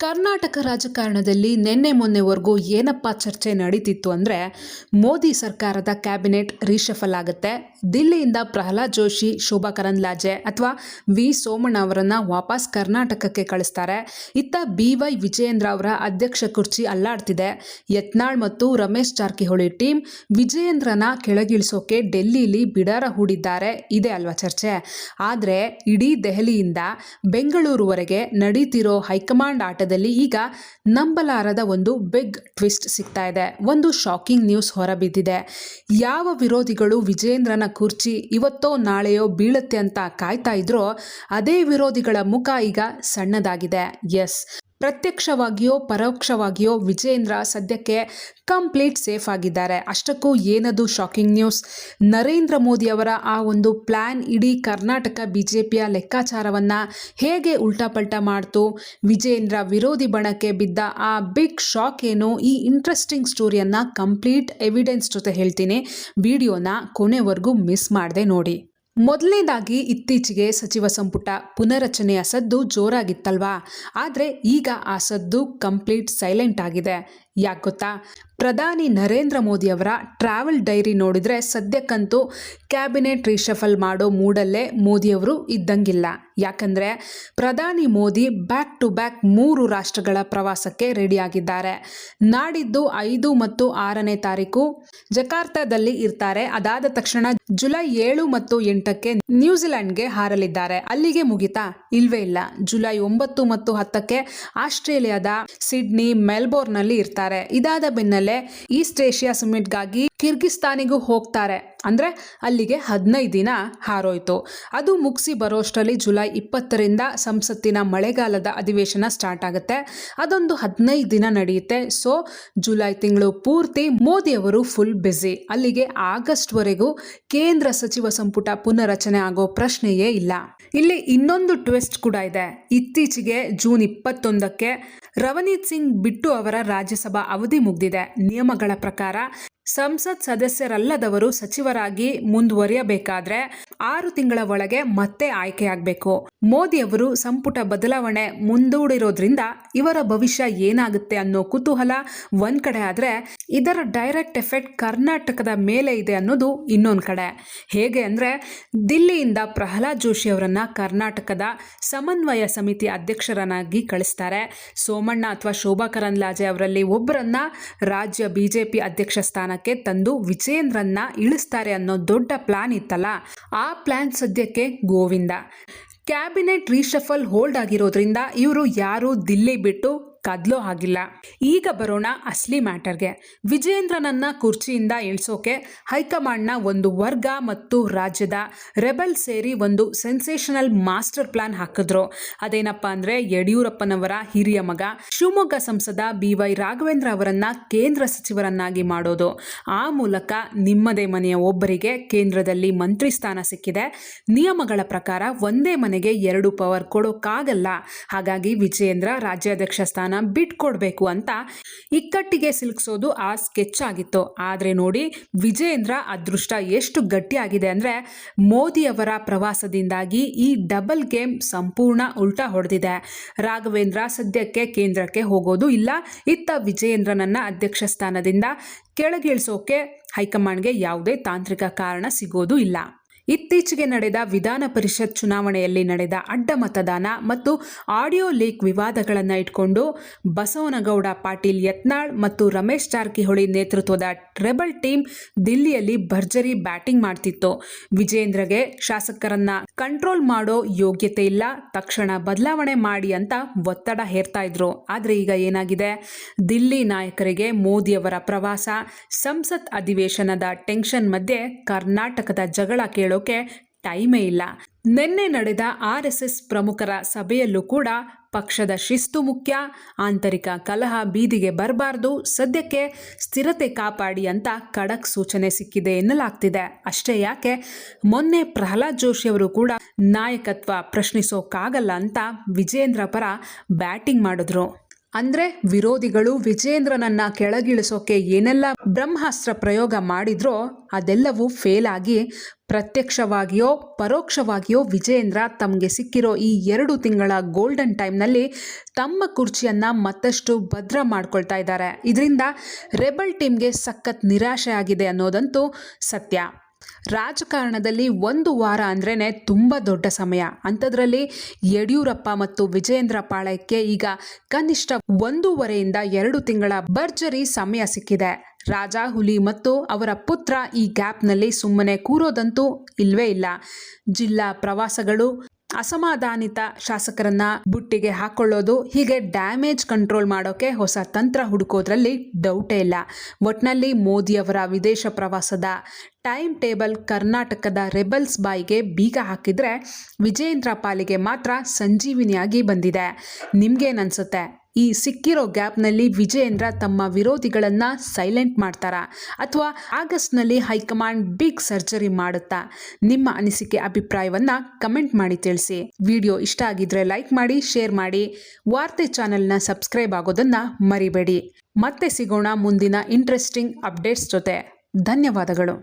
ಕರ್ನಾಟಕ ರಾಜಕಾರಣದಲ್ಲಿ ನಿನ್ನೆ ಮೊನ್ನೆವರೆಗೂ ಏನಪ್ಪ ಚರ್ಚೆ ನಡೀತಿತ್ತು ಅಂದರೆ ಮೋದಿ ಸರ್ಕಾರದ ಕ್ಯಾಬಿನೆಟ್ ರೀಶಫಲ್ ಆಗುತ್ತೆ. ದಿಲ್ಲಿಯಿಂದ ಪ್ರಹ್ಲಾದ್ ಜೋಶಿ, ಶೋಭಾ ಕರಂದ್ಲಾಜೆ ಅಥವಾ ವಿ ಸೋಮಣ್ಣ ಅವರನ್ನು ವಾಪಸ್ ಕರ್ನಾಟಕಕ್ಕೆ ಕಳಿಸ್ತಾರೆ. ಇತ್ತ BY ವಿಜಯೇಂದ್ರ ಅವರ ಅಧ್ಯಕ್ಷ ಕುರ್ಚಿ ಅಲ್ಲಾಡ್ತಿದೆ. ಯತ್ನಾಳ್ ಮತ್ತು ರಮೇಶ್ ಜಾರಕಿಹೊಳಿ ಟೀಮ್ ವಿಜಯೇಂದ್ರನ ಕೆಳಗಿಳಿಸೋಕೆ ಡೆಲ್ಲಿಲಿ ಬಿಡಾರ ಹೂಡಿದ್ದಾರೆ. ಇದೆ ಅಲ್ವಾ ಚರ್ಚೆ. ಆದರೆ ಇಡೀ ದೆಹಲಿಯಿಂದ ಬೆಂಗಳೂರುವರೆಗೆ ನಡೀತಿರೋ ಹೈಕಮಾಂಡ್ ಆಟದಲ್ಲಿ ಈಗ ನಂಬಲಾರದ ಒಂದು ಬಿಗ್ ಟ್ವಿಸ್ಟ್ ಸಿಗ್ತಾ ಇದೆ. ಒಂದು ಶಾಕಿಂಗ್ ನ್ಯೂಸ್ ಹೊರಬಿದ್ದಿದೆ. ಯಾವ ವಿರೋಧಿಗಳು ವಿಜಯೇಂದ್ರನ ಕುರ್ಚಿ ಇವತ್ತೋ ನಾಳೆಯೋ ಬೀಳುತ್ತೆ ಅಂತ ಕಾಯ್ತಾ ಇದ್ರೋ ಅದೇ ವಿರೋಧಿಗಳ ಮುಖ ಈಗ ಸಣ್ಣದಾಗಿದೆ. ಎಸ್, ಪ್ರತ್ಯಕ್ಷವಾಗಿಯೋ ಪರೋಕ್ಷವಾಗಿಯೋ ವಿಜಯೇಂದ್ರ ಸದ್ಯಕ್ಕೆ ಕಂಪ್ಲೀಟ್ ಸೇಫ್ ಆಗಿದ್ದಾರೆ. ಅಷ್ಟಕ್ಕೂ ಏನದು ಶಾಕಿಂಗ್ ನ್ಯೂಸ್? ನರೇಂದ್ರ ಮೋದಿ ಅವರ ಆ ಒಂದು ಪ್ಲಾನ್ ಇಡೀ ಕರ್ನಾಟಕ BJPಯ ಲೆಕ್ಕಾಚಾರವನ್ನು ಹೇಗೆ ಉಲ್ಟಾಪಲ್ಟಾ ಮಾಡ್ತು? ವಿಜಯೇಂದ್ರ ವಿರೋಧಿ ಬಣಕ್ಕೆ ಬಿದ್ದ ಆ ಬಿಗ್ ಶಾಕ್ ಏನು? ಈ ಇಂಟ್ರೆಸ್ಟಿಂಗ್ ಸ್ಟೋರಿಯನ್ನು ಕಂಪ್ಲೀಟ್ ಎವಿಡೆನ್ಸ್ ಜೊತೆ ಹೇಳ್ತೀನಿ. ವಿಡಿಯೋನ ಕೊನೆವರೆಗೂ ಮಿಸ್ ಮಾಡದೆ ನೋಡಿ. ಮೊದಲನೇದಾಗಿ ಇತ್ತೀಚೆಗೆ ಸಚಿವ ಸಂಪುಟ ಪುನರಚನೆಯ ಸದ್ದು ಜೋರಾಗಿತ್ತಲ್ವಾ? ಆದರೆ ಈಗ ಆ ಸದ್ದು ಕಂಪ್ಲೀಟ್ ಸೈಲೆಂಟ್ ಆಗಿದೆ. ಯಾಕೆ ಗೊತ್ತಾ? ಪ್ರಧಾನಿ ನರೇಂದ್ರ ಮೋದಿ ಅವರ ಟ್ರಾವೆಲ್ ಡೈರಿ ನೋಡಿದರೆ ಸದ್ಯಕ್ಕಂತೂ ಕ್ಯಾಬಿನೆಟ್ ರೀಶಫಲ್ ಮಾಡೋ ಮೂಡಲ್ಲೇ ಮೋದಿಯವರು ಇದ್ದಂಗಿಲ್ಲ. ಯಾಕಂದರೆ ಪ್ರಧಾನಿ ಮೋದಿ ಬ್ಯಾಕ್ ಟು ಬ್ಯಾಕ್ 3 ರಾಷ್ಟ್ರಗಳ ಪ್ರವಾಸಕ್ಕೆ ರೆಡಿಯಾಗಿದ್ದಾರೆ. ನಾಡಿದ್ದು 5 ಮತ್ತು 6ನೇ ತಾರೀಕು ಜಕಾರ್ತಾದಲ್ಲಿ ಇರ್ತಾರೆ. ಅದಾದ ತಕ್ಷಣ ಜುಲೈ 7 ಮತ್ತು 8ಕ್ಕೆ ನ್ಯೂಜಿಲೆಂಡ್ಗೆ ಹಾರಲಿದ್ದಾರೆ. ಅಲ್ಲಿಗೆ ಮುಗಿತಾ? ಇಲ್ವೇ ಇಲ್ಲ. ಜುಲೈ 9 ಮತ್ತು 10ಕ್ಕೆ ಆಸ್ಟ್ರೇಲಿಯಾದ ಸಿಡ್ನಿ, ಮೆಲ್ಬೋರ್ನ್ನಲ್ಲಿ ಇರ್ತಾರೆ. ಇದಾದ ಬೆನ್ನಲ್ಲೇ ಈಸ್ಟ್ ಏಷ್ಯಾ ಸಮಿಟ್ಗಾಗಿ ಕಿರ್ಗಿಸ್ತಾನಿಗೂ ಹೋಗ್ತಾರೆ. ಅಂದರೆ ಅಲ್ಲಿಗೆ 15 ದಿನ ಹಾರೋಯ್ತು. ಅದು ಮುಗಿಸಿ ಬರೋಷ್ಟರಲ್ಲಿ ಜುಲೈ 20ರಿಂದ ಸಂಸತ್ತಿನ ಮಳೆಗಾಲದ ಅಧಿವೇಶನ ಸ್ಟಾರ್ಟ್ ಆಗುತ್ತೆ. ಅದೊಂದು 15 ದಿನ ನಡೆಯುತ್ತೆ. ಸೊ ಜುಲೈ ತಿಂಗಳು ಪೂರ್ತಿ ಮೋದಿ ಅವರು ಫುಲ್ ಬ್ಯುಸಿ. ಅಲ್ಲಿಗೆ ಆಗಸ್ಟ್ವರೆಗೂ ಕೇಂದ್ರ ಸಚಿವ ಸಂಪುಟ ಪುನರಚನೆ ಆಗೋ ಪ್ರಶ್ನೆಯೇ ಇಲ್ಲ. ಇಲ್ಲಿ ಇನ್ನೊಂದು ಟ್ವಿಸ್ಟ್ ಕೂಡ ಇದೆ. ಇತ್ತೀಚೆಗೆ ಜೂನ್ 21ಕ್ಕೆ ರವನೀತ್ ಸಿಂಗ್ ಬಿಟ್ಟು ಅವರ ರಾಜ್ಯಸಭಾ ಅವಧಿ ಮುಗಿದಿದೆ. ನಿಯಮಗಳ ಪ್ರಕಾರ ಸಂಸತ್ ಸದಸ್ಯರಲ್ಲದವರು ಸಚಿವರಾಗಿ ಮುಂದುವರಿಯಬೇಕಾದ್ರೆ 6 ತಿಂಗಳ ಒಳಗೆ ಮತ್ತೆ ಆಯ್ಕೆಯಾಗಬೇಕು. ಮೋದಿ ಅವರು ಸಂಪುಟ ಬದಲಾವಣೆ ಮುಂದೂಡಿರೋದ್ರಿಂದ ಇವರ ಭವಿಷ್ಯ ಏನಾಗುತ್ತೆ ಅನ್ನೋ ಕುತೂಹಲ ಒಂದ್ ಕಡೆ ಆದ್ರೆ, ಇದರ ಡೈರೆಕ್ಟ್ ಎಫೆಕ್ಟ್ ಕರ್ನಾಟಕದ ಮೇಲೆ ಇದೆ ಅನ್ನೋದು ಇನ್ನೊಂದು ಕಡೆ. ಹೇಗೆ ಅಂದ್ರೆ, ದಿಲ್ಲಿಯಿಂದ ಪ್ರಹ್ಲಾದ್ ಜೋಶಿ ಅವರನ್ನ ಕರ್ನಾಟಕದ ಸಮನ್ವಯ ಸಮಿತಿ ಅಧ್ಯಕ್ಷರನ್ನಾಗಿ ಕಳಿಸ್ತಾರೆ. ಸೋಮಣ್ಣ ಅಥವಾ ಶೋಭಾ ಕರಂದ್ಲಾಜೆ ಅವರಲ್ಲಿ ಒಬ್ಬರನ್ನ ರಾಜ್ಯ BJP ಅಧ್ಯಕ್ಷ ಸ್ಥಾನ ತಂದು ವಿಜಯೇಂದ್ರನ್ನ ಇಳಿಸ್ತಾರೆ ಅನ್ನೋ ದೊಡ್ಡ ಪ್ಲಾನ್ ಇತ್ತಲ್ಲ, ಆ ಪ್ಲಾನ್ ಸದ್ಯಕ್ಕೆ ಗೋವಿಂದ. ಕ್ಯಾಬಿನೆಟ್ ರೀಶಫಲ್ ಹೋಲ್ಡ್ ಆಗಿರೋದ್ರಿಂದ ಇವರು ಯಾರು ದಿಲ್ಲಿ ಬಿಟ್ಟು ಕದ್ಲೋ ಆಗಿಲ್ಲ. ಈಗ ಬರೋಣ ಅಸಲಿ ಮ್ಯಾಟರ್ಗೆ. ವಿಜಯೇಂದ್ರನನ್ನ ಕುರ್ಚಿಯಿಂದ ಇಳಿಸೋಕೆ ಹೈಕಮಾಂಡ್ನ ಒಂದು ವರ್ಗ ಮತ್ತು ರಾಜ್ಯದ ರೆಬೆಲ್ ಸೇರಿ ಒಂದು ಸೆನ್ಸೇಷನಲ್ ಮಾಸ್ಟರ್ ಪ್ಲಾನ್ ಹಾಕಿದ್ರು. ಅದೇನಪ್ಪ ಅಂದ್ರೆ, ಯಡಿಯೂರಪ್ಪನವರ ಹಿರಿಯ ಮಗ ಶಿವಮೊಗ್ಗ ಸಂಸದ BY ರಾಘವೇಂದ್ರ ಅವರನ್ನ ಕೇಂದ್ರ ಸಚಿವರನ್ನಾಗಿ ಮಾಡೋದು. ಆ ಮೂಲಕ ನಿಮ್ಮದೇ ಮನೆಯ ಒಬ್ಬರಿಗೆ ಕೇಂದ್ರದಲ್ಲಿ ಮಂತ್ರಿ ಸ್ಥಾನ ಸಿಕ್ಕಿದೆ. ನಿಯಮಗಳ ಪ್ರಕಾರ ಒಂದೇ ಮನೆಗೆ 2 ಪವರ್ ಕೊಡೋಕ್ಕಾಗಲ್ಲ. ಹಾಗಾಗಿ ವಿಜಯೇಂದ್ರ ರಾಜ್ಯಾಧ್ಯಕ್ಷ ಸ್ಥಾನ ಬಿಟ್ಕೊಡ್ಬೇಕು ಅಂತ ಇಕ್ಕಟ್ಟಿಗೆ ಸಿಲುಕಿಸೋದು ಆ ಸ್ಕೆಚ್ ಆಗಿತ್ತು. ಆದ್ರೆ ನೋಡಿ, ವಿಜಯೇಂದ್ರ ಅದೃಷ್ಟ ಎಷ್ಟು ಗಟ್ಟಿಯಾಗಿದೆ ಅಂದ್ರೆ, ಮೋದಿ ಅವರ ಪ್ರವಾಸದಿಂದಾಗಿ ಈ ಡಬಲ್ ಗೇಮ್ ಸಂಪೂರ್ಣ ಉಲ್ಟಾ ಹೊಡೆದಿದೆ. ರಾಘವೇಂದ್ರ ಸದ್ಯಕ್ಕೆ ಕೇಂದ್ರಕ್ಕೆ ಹೋಗೋದು ಇಲ್ಲ. ಇತ್ತ ವಿಜಯೇಂದ್ರನನ್ನ ಅಧ್ಯಕ್ಷ ಸ್ಥಾನದಿಂದ ಕೆಳಗಿಳಿಸೋಕೆ ಹೈಕಮಾಂಡ್ಗೆ ಯಾವುದೇ ತಾಂತ್ರಿಕ ಕಾರಣ ಸಿಗೋದು ಇಲ್ಲ. ಇತ್ತೀಚೆಗೆ ನಡೆದ ವಿಧಾನ ಪರಿಷತ್ ಚುನಾವಣೆಯಲ್ಲಿ ನಡೆದ ಅಡ್ಡ ಮತದಾನ ಮತ್ತು ಆಡಿಯೋ ಲೀಕ್ ವಿವಾದಗಳನ್ನು ಇಟ್ಕೊಂಡು ಬಸವನಗೌಡ ಪಾಟೀಲ್ ಯತ್ನಾಳ್ ಮತ್ತು ರಮೇಶ್ ಜಾರಕಿಹೊಳಿ ನೇತೃತ್ವದ ರೆಬಲ್ ಟೀಮ್ ದಿಲ್ಲಿಯಲ್ಲಿ ಭರ್ಜರಿ ಬ್ಯಾಟಿಂಗ್ ಮಾಡ್ತಿತ್ತು. ವಿಜಯೇಂದ್ರಗೆ ಶಾಸಕರನ್ನ ಕಂಟ್ರೋಲ್ ಮಾಡೋ ಯೋಗ್ಯತೆ ಇಲ್ಲ, ತಕ್ಷಣ ಬದಲಾವಣೆ ಮಾಡಿ ಅಂತ ಒತ್ತಡ ಹೇರ್ತಾ ಇದ್ರು. ಆದ್ರೆ ಈಗ ಏನಾಗಿದೆ? ದಿಲ್ಲಿ ನಾಯಕರಿಗೆ ಮೋದಿಯವರ ಪ್ರವಾಸ, ಸಂಸತ್ ಅಧಿವೇಶನದ ಟೆನ್ಷನ್ ಮಧ್ಯೆ ಕರ್ನಾಟಕದ ಜಗಳ ಕೇಳೋಕೆ ಟೈಮೇ ಇಲ್ಲ. ನಿನ್ನೆ ನಡೆದ RSS ಪ್ರಮುಖರ ಸಭೆಯಲ್ಲೂ ಕೂಡ ಪಕ್ಷದ ಶಿಸ್ತು ಮುಖ್ಯ, ಆಂತರಿಕ ಕಲಹ ಬೀದಿಗೆ ಬರಬಾರ್ದು, ಸದ್ಯಕ್ಕೆ ಸ್ಥಿರತೆ ಕಾಪಾಡಿ ಅಂತ ಖಡಕ್ ಸೂಚನೆ ಸಿಕ್ಕಿದೆ ಎನ್ನಲಾಗ್ತಿದೆ. ಅಷ್ಟೇ ಯಾಕೆ, ಮೊನ್ನೆ ಪ್ರಹ್ಲಾದ್ ಜೋಶಿ ಅವರು ಕೂಡ ನಾಯಕತ್ವ ಪ್ರಶ್ನಿಸೋಕ್ಕಾಗಲ್ಲ ಅಂತ ವಿಜಯೇಂದ್ರ ಪರ ಬ್ಯಾಟಿಂಗ್ ಮಾಡಿದ್ರು. ಅಂದ್ರೆ ವಿರೋಧಿಗಳು ವಿಜೇಂದ್ರನನ್ನ ಕೆಳಗಿಳಿಸೋಕೆ ಏನೆಲ್ಲ ಬ್ರಹ್ಮಾಸ್ತ್ರ ಪ್ರಯೋಗ ಮಾಡಿದ್ರೋ ಅದೆಲ್ಲವೂ ಫೇಲ್ ಆಗಿ ಪ್ರತ್ಯಕ್ಷವಾಗಿಯೋ ಪರೋಕ್ಷವಾಗಿಯೋ ವಿಜೇಂದ್ರ ತಮಗೆ ಸಿಕ್ಕಿರೋ ಈ 2 ತಿಂಗಳ ಗೋಲ್ಡನ್ ಟೈಮ್ನಲ್ಲಿ ತಮ್ಮ ಕುರ್ಚಿಯನ್ನ ಮತ್ತಷ್ಟು ಭದ್ರ ಮಾಡ್ಕೊಳ್ತಾ ಇದ್ದಾರೆ. ಇದರಿಂದ ರೆಬಲ್ ಟೀಮ್ಗೆ ಸಖತ್ ನಿರಾಶೆ ಆಗಿದೆ ಅನ್ನೋದಂತೂ ಸತ್ಯ. ರಾಜಕಾರಣದಲ್ಲಿ 1 ವಾರ ಅಂದ್ರೇ ತುಂಬ ದೊಡ್ಡ ಸಮಯ. ಅಂಥದ್ರಲ್ಲಿ ಯಡಿಯೂರಪ್ಪ ಮತ್ತು ವಿಜೇಂದ್ರ ಪಾಳ್ಯಕ್ಕೆ ಈಗ ಕನಿಷ್ಠ 1.5 ರಿಂದ 2 ತಿಂಗಳ ಭರ್ಜರಿ ಸಮಯ ಸಿಕ್ಕಿದೆ. ರಾಜ ಹುಲಿ ಮತ್ತು ಅವರ ಪುತ್ರ ಈ ಗ್ಯಾಪ್ನಲ್ಲಿ ಸುಮ್ಮನೆ ಕೂರೋದಂತೂ ಇಲ್ವೇ ಇಲ್ಲ. ಜಿಲ್ಲಾ ಪ್ರವಾಸಗಳು, ಅಸಮಾಧಾನಿತ ಶಾಸಕರನ್ನ ಬುಟ್ಟಿಗೆ ಹಾಕೊಳ್ಳೋದು, ಹೀಗೆ ಡ್ಯಾಮೇಜ್ ಕಂಟ್ರೋಲ್ ಮಾಡೋಕೆ ಹೊಸ ತಂತ್ರ ಹುಡುಕೋದ್ರಲ್ಲಿ ಡೌಟೇ ಇಲ್ಲ. ಒಟ್ನಲ್ಲಿ ಮೋದಿಯವರ ವಿದೇಶ ಪ್ರವಾಸದ ಟೈಮ್ ಟೇಬಲ್ ಕರ್ನಾಟಕದ ರೆಬಲ್ಸ್ ಬಾಯಿಗೆ ಬೀಗ ಹಾಕಿದ್ರೆ ವಿಜೇಂದ್ರ ಪಾಲಿಗೆ ಮಾತ್ರ ಸಂಜೀವಿನಿಯಾಗಿ ಬಂದಿದೆ. ನಿಮ್ಗೇನನ್ಸುತ್ತೆ? ಈ ಸಿಕ್ಕಿರೋ ಗ್ಯಾಪ್ನಲ್ಲಿ ವಿಜೇಂದ್ರ ತಮ್ಮ ವಿರೋಧಿಗಳನ್ನ ಸೈಲೆಂಟ್ ಮಾಡ್ತಾರಾ ಅಥವಾ ಆಗಸ್ಟ್ನಲ್ಲಿ ಹೈಕಮಾಂಡ್ ಬಿಗ್ ಸರ್ಜರಿ ಮಾಡುತ್ತಾ? ನಿಮ್ಮ ಅನಿಸಿಕೆ ಅಭಿಪ್ರಾಯವನ್ನ ಕಮೆಂಟ್ ಮಾಡಿ ತಿಳಿಸಿ. ವಿಡಿಯೋ ಇಷ್ಟ ಆಗಿದ್ರೆ ಲೈಕ್ ಮಾಡಿ, ಶೇರ್ ಮಾಡಿ, ವಾರ್ತೆ ಚಾನೆಲ್ನ ಸಬ್ಸ್ಕ್ರೈಬ್ ಆಗೋದನ್ನ ಮರಿಬೇಡಿ. ಮತ್ತೆ ಸಿಗೋಣ ಮುಂದಿನ ಇಂಟ್ರೆಸ್ಟಿಂಗ್ ಅಪ್ಡೇಟ್ಸ್ ಜೊತೆ. ಧನ್ಯವಾದಗಳು.